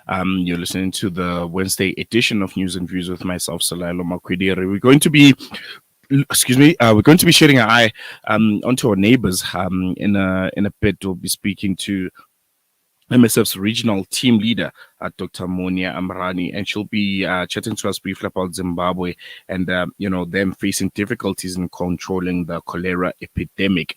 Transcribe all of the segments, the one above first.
You're listening to the Wednesday edition of News and Views with myself, Salailo Makwidiri. We're going to be sharing our eye onto our neighbors. In a bit, we'll be speaking to MSF's regional team leader, Dr. Mounia Amrani, and she'll be chatting to us briefly about Zimbabwe and them facing difficulties in controlling the cholera epidemic.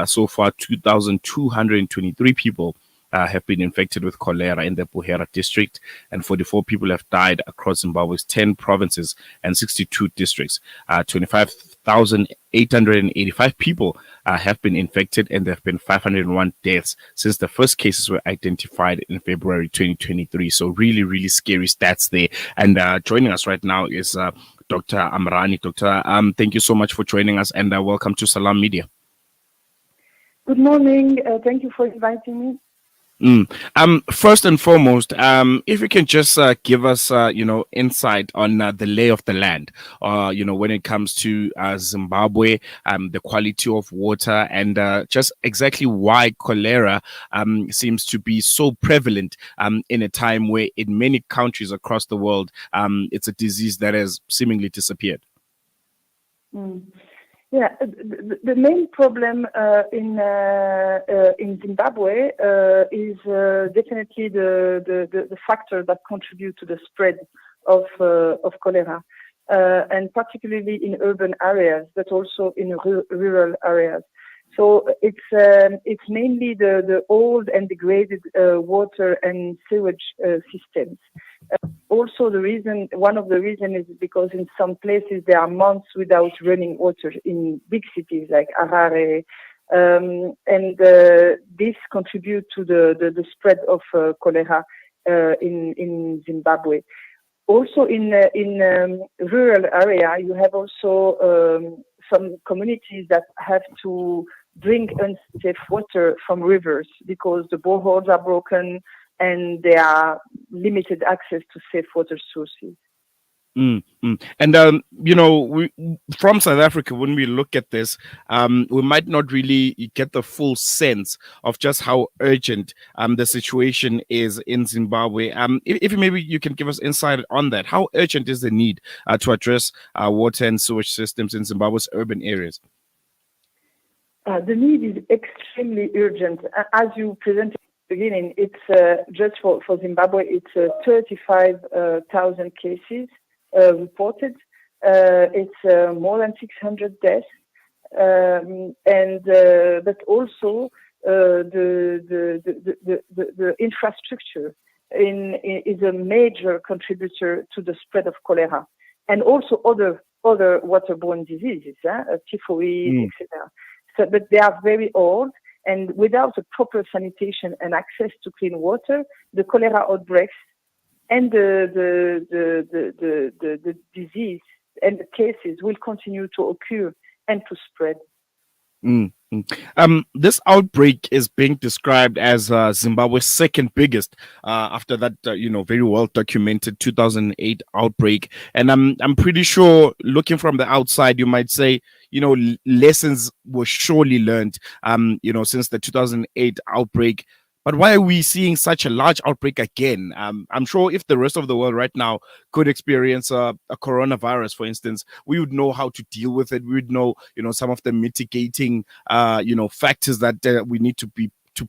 So far, 2,223 people have been infected with cholera in the Buhera district, and 44 people have died across Zimbabwe's 10 provinces and 62 districts. 25,885 people have been infected, and there have been 501 deaths since the first cases were identified in February 2023. So really, really scary stats there. And joining us right now is Dr. Amrani. Doctor, thank you so much for joining us, and welcome to Salam Media. Good morning. Thank you for inviting me. First and foremost, if you can just give us, insight on the lay of the land, when it comes to Zimbabwe, the quality of water, and just exactly why cholera seems to be so prevalent in a time where in many countries across the world, it's a disease that has seemingly disappeared. Yeah, the main problem in Zimbabwe is definitely the factor that contribute to the spread of cholera, and particularly in urban areas, but also in rural areas. So it's mainly the old and degraded water and sewage systems. Also, one of the reasons is because in some places there are months without running water in big cities like Harare, and this contributes to the spread of cholera in Zimbabwe. Also, in rural area, you have also some communities that have to drink unsafe water from rivers because the boreholes are broken and there are limited access to safe water sources. And, we, from South Africa, when we look at this, we might not really get the full sense of just how urgent the situation is in Zimbabwe. If maybe you can give us insight on that. How urgent is the need to address water and sewage systems in Zimbabwe's urban areas? The need is extremely urgent. As you presented at the beginning, it's just for Zimbabwe, it's 35,000 cases reported. It's more than 600 deaths, but also the infrastructure is a major contributor to the spread of cholera, and also other waterborne diseases, typhoid, etc. So, but they are very old, and without a proper sanitation and access to clean water, the cholera outbreaks and the disease and the cases will continue to occur and to spread. This outbreak is being described as Zimbabwe's second biggest after that, very well documented 2008 outbreak. And I'm pretty sure, looking from the outside, you might say, lessons were surely learned, since the 2008 outbreak. But why are we seeing such a large outbreak again? I'm sure if the rest of the world right now could experience a coronavirus, for instance, we would know how to deal with it. We would know, some of the mitigating, factors that we need to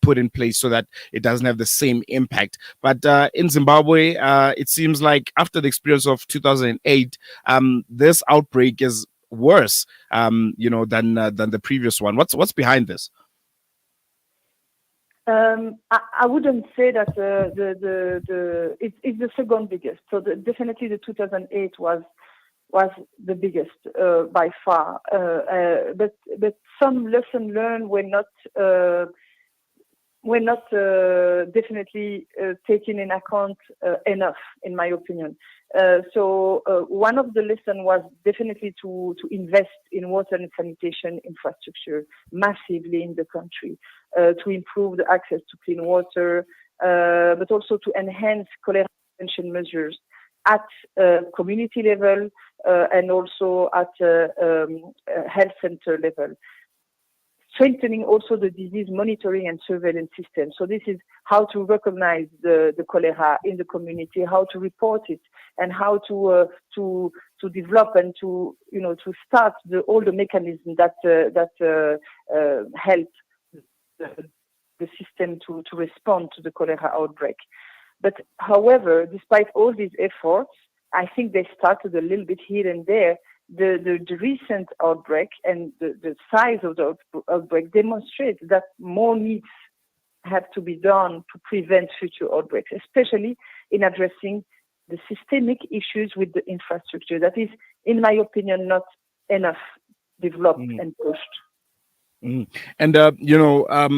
put in place so that it doesn't have the same impact. But in Zimbabwe, it seems like after the experience of 2008, this outbreak is worse, than the previous one. What's behind this? I wouldn't say that it's the second biggest. So definitely the 2008 was the biggest by far. But some lessons learned were not definitely taken in account enough, in my opinion. So one of the lessons was definitely to invest in water and sanitation infrastructure massively in the country, to improve the access to clean water, but also to enhance cholera prevention measures at community level and also at health center level. strengthening also the disease monitoring and surveillance system. So this is how to recognize the cholera in the community, how to report it, and how to develop and to start all the mechanisms that help the system to respond to the cholera outbreak. But however, despite all these efforts, I think they started a little bit here and there. The recent outbreak and the size of the outbreak demonstrate that more needs have to be done to prevent future outbreaks, especially in addressing the systemic issues with the infrastructure that is, in my opinion, not enough developed and pushed. And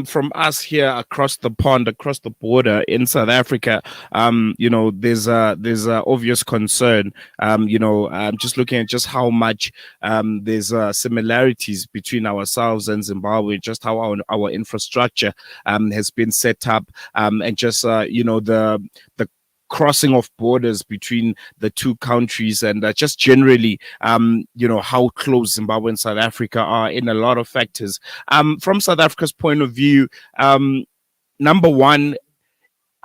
from us here across the pond, across the border in South Africa, there's a obvious concern. Just looking at just how much there's similarities between ourselves and Zimbabwe, just how our infrastructure has been set up, and just the crossing of borders between the two countries, and just generally, how close Zimbabwe and South Africa are in a lot of factors. From South Africa's point of view, number one,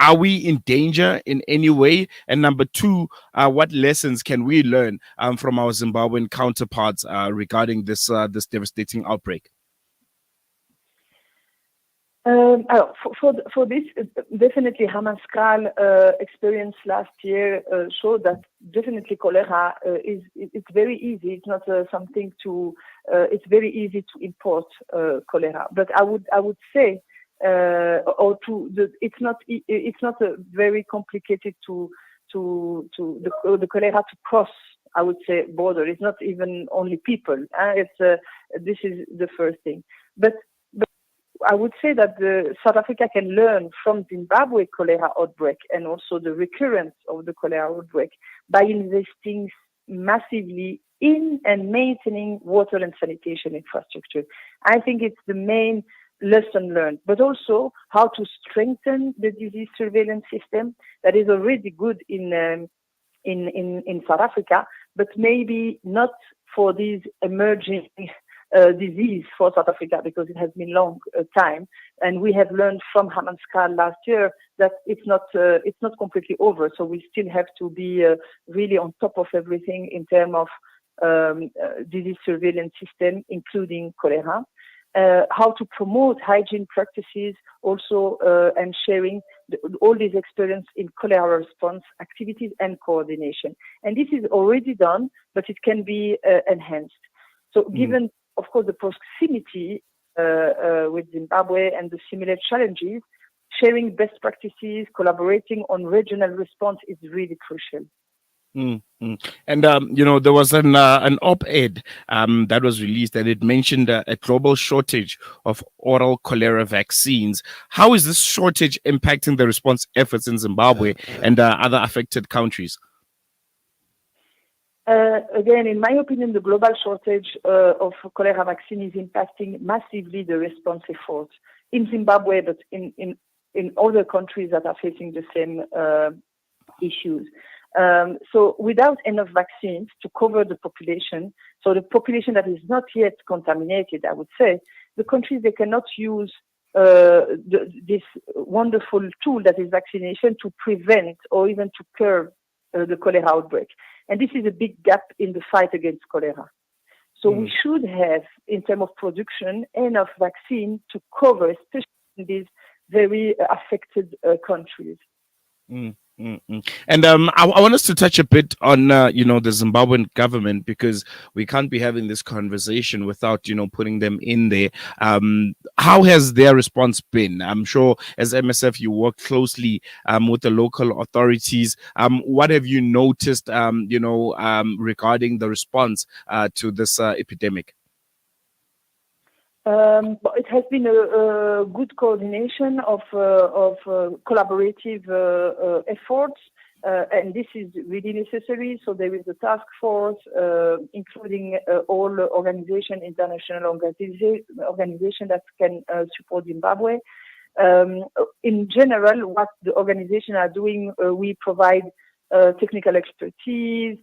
are we in danger in any way? And number two, what lessons can we learn from our Zimbabwean counterparts regarding this devastating outbreak? For this, definitely Hammanskraal experience last year showed that definitely cholera it's very easy. It's not something to. It's very easy to import cholera. But I would say, it's not very complicated to the cholera to cross. I would say border. It's not even only people. This is the first thing, but I would say that South Africa can learn from Zimbabwe cholera outbreak and also the recurrence of the cholera outbreak by investing massively in and maintaining water and sanitation infrastructure. I think it's the main lesson learned, but also how to strengthen the disease surveillance system that is already good in South Africa, but maybe not for these emerging disease for South Africa, because it has been long time, and we have learned from Hammanskraal last year that it's not completely over. So we still have to be really on top of everything in terms of disease surveillance system, including cholera. How to promote hygiene practices also, and sharing all these experience in cholera response activities and coordination. And this is already done, but it can be enhanced. So given, of course, the proximity with Zimbabwe and the similar challenges, sharing best practices, collaborating on regional response is really crucial. And there was an op-ed that was released, and it mentioned a global shortage of oral cholera vaccines. How is this shortage impacting the response efforts in Zimbabwe and other affected countries? Again, in my opinion, the global shortage of cholera vaccine is impacting massively the response efforts in Zimbabwe, but in other countries that are facing the same issues. So without enough vaccines to cover the population, so the population that is not yet contaminated, I would say, the countries, they cannot use this wonderful tool that is vaccination to prevent or even to curb the cholera outbreak. And this is a big gap in the fight against cholera. So we should have, in terms of production, enough vaccine to cover, especially in these very affected countries. And I want us to touch a bit on the Zimbabwean government, because we can't be having this conversation without putting them in there. How has their response been? I'm sure as MSF you work closely with the local authorities. What have you noticed regarding the response to this epidemic? It has been a good coordination of collaborative efforts, and this is really necessary. So there is a task force, including all organization, international organization that can support Zimbabwe. In general, what the organization are doing, we provide technical expertise,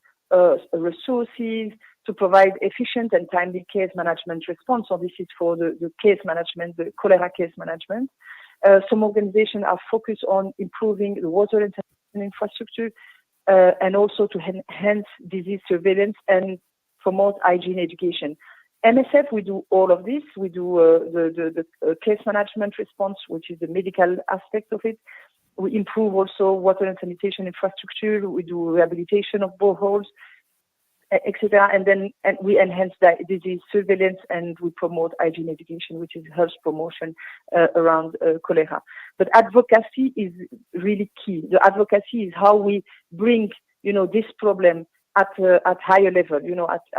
resources, to provide efficient and timely case management response. So this is for the case management, the cholera case management. Some organizations are focused on improving the water and sanitation infrastructure and also to enhance disease surveillance and promote hygiene education. MSF, we do all of this. We do the case management response, which is the medical aspect of it. We improve also water and sanitation infrastructure. We do rehabilitation of boreholes, etc. And we enhance the disease surveillance and we promote hygiene education, which is health promotion around cholera. But advocacy is really key. The advocacy is how we bring, this problem at higher level,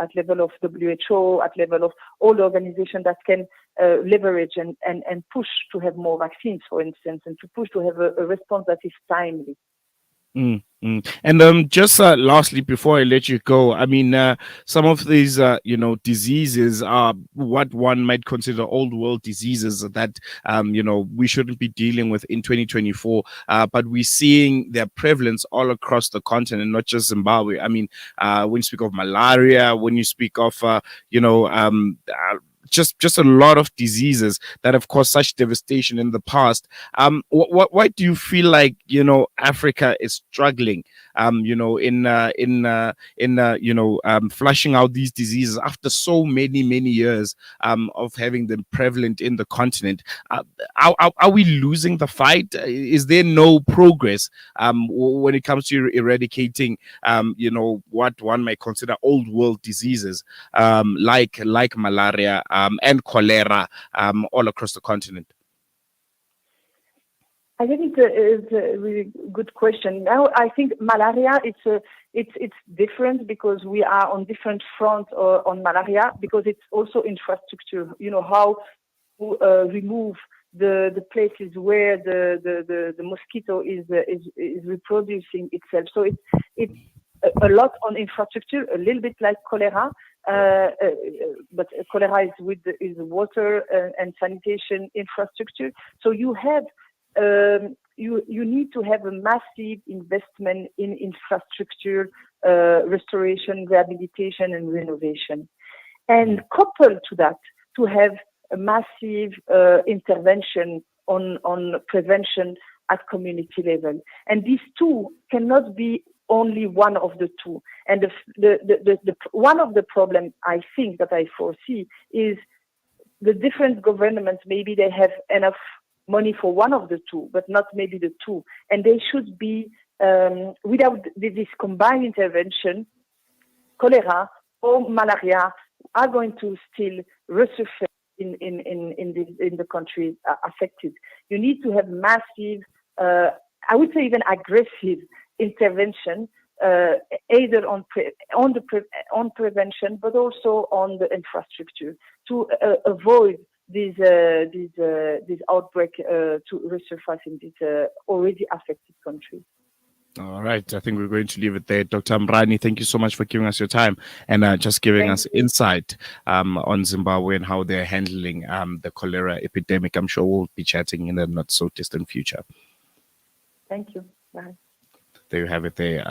at level of WHO, at level of all the organizations that can leverage and push to have more vaccines, for instance, and to push to have a response that is timely. And just lastly, before I let you go, I mean, some of these, diseases are what one might consider old world diseases that, we shouldn't be dealing with in 2024. But we're seeing their prevalence all across the continent, not just Zimbabwe. I mean, when you speak of malaria, when you speak of, just a lot of diseases that have caused such devastation in the past. Why do you feel like Africa is struggling flushing out these diseases after so many years of having them prevalent in the continent? Are we losing the fight? Is there no progress when it comes to eradicating what one might consider old world diseases like malaria and cholera all across the continent? I think it's a really good question. Now, I think malaria, it's different because we are on different fronts on malaria because it's also infrastructure. How to remove the places where the mosquito is reproducing itself. So it's a lot on infrastructure, a little bit like cholera. But cholera is water and sanitation infrastructure. So you have you need to have a massive investment in infrastructure, restoration, rehabilitation, and renovation, and coupled to that, to have a massive intervention on prevention at community level. And these two cannot be only one of the two. And the one of the problems I think that I foresee is the different governments, maybe they have enough money for one of the two, but not maybe the two. And they should be, without this combined intervention, cholera or malaria are going to still resurface in the countries affected. You need to have massive, I would say even aggressive intervention, either on prevention, but also on the infrastructure to avoid this outbreak to resurface in these already affected countries. All right. I think we're going to leave it there. Dr. Amrani, thank you so much for giving us your time and just giving us insight on Zimbabwe and how they're handling the cholera epidemic. I'm sure we'll be chatting in the not so distant future. Thank you. Bye. There you have it there,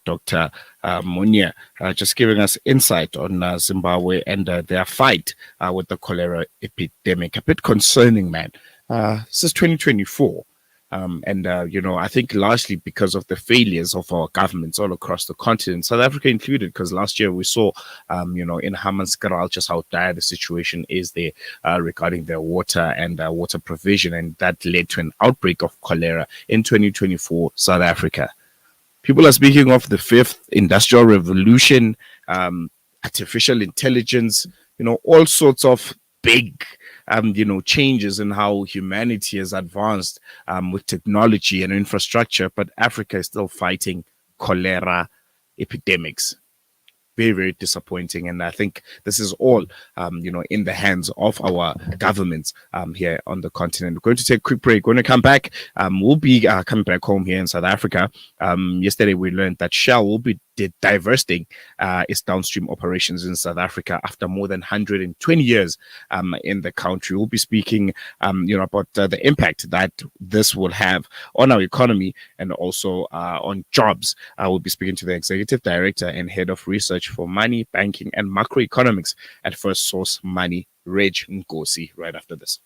Dr. Mounia, just giving us insight on Zimbabwe and their fight with the cholera epidemic. A bit concerning, man. This is 2024. I think largely because of the failures of our governments all across the continent, South Africa included, because last year we saw, in Hammanskraal just how dire the situation is there regarding their water and water provision. And that led to an outbreak of cholera in 2024, South Africa. People are speaking of the fifth industrial revolution, artificial intelligence, all sorts of big, changes in how humanity has advanced with technology and infrastructure. But Africa is still fighting cholera epidemics. Very, very disappointing. And I think this is all, in the hands of our governments here on the continent. We're going to take a quick break. When we come back, we'll be coming back home here in South Africa. Yesterday, we learned that Shell will be divesting its downstream operations in South Africa after more than 120 years in the country. We'll be speaking, about the impact that this will have on our economy and also on jobs. We'll be speaking to the executive director and head of research for money, banking, and macroeconomics at First Source Money, Reg Nkosi, right after this.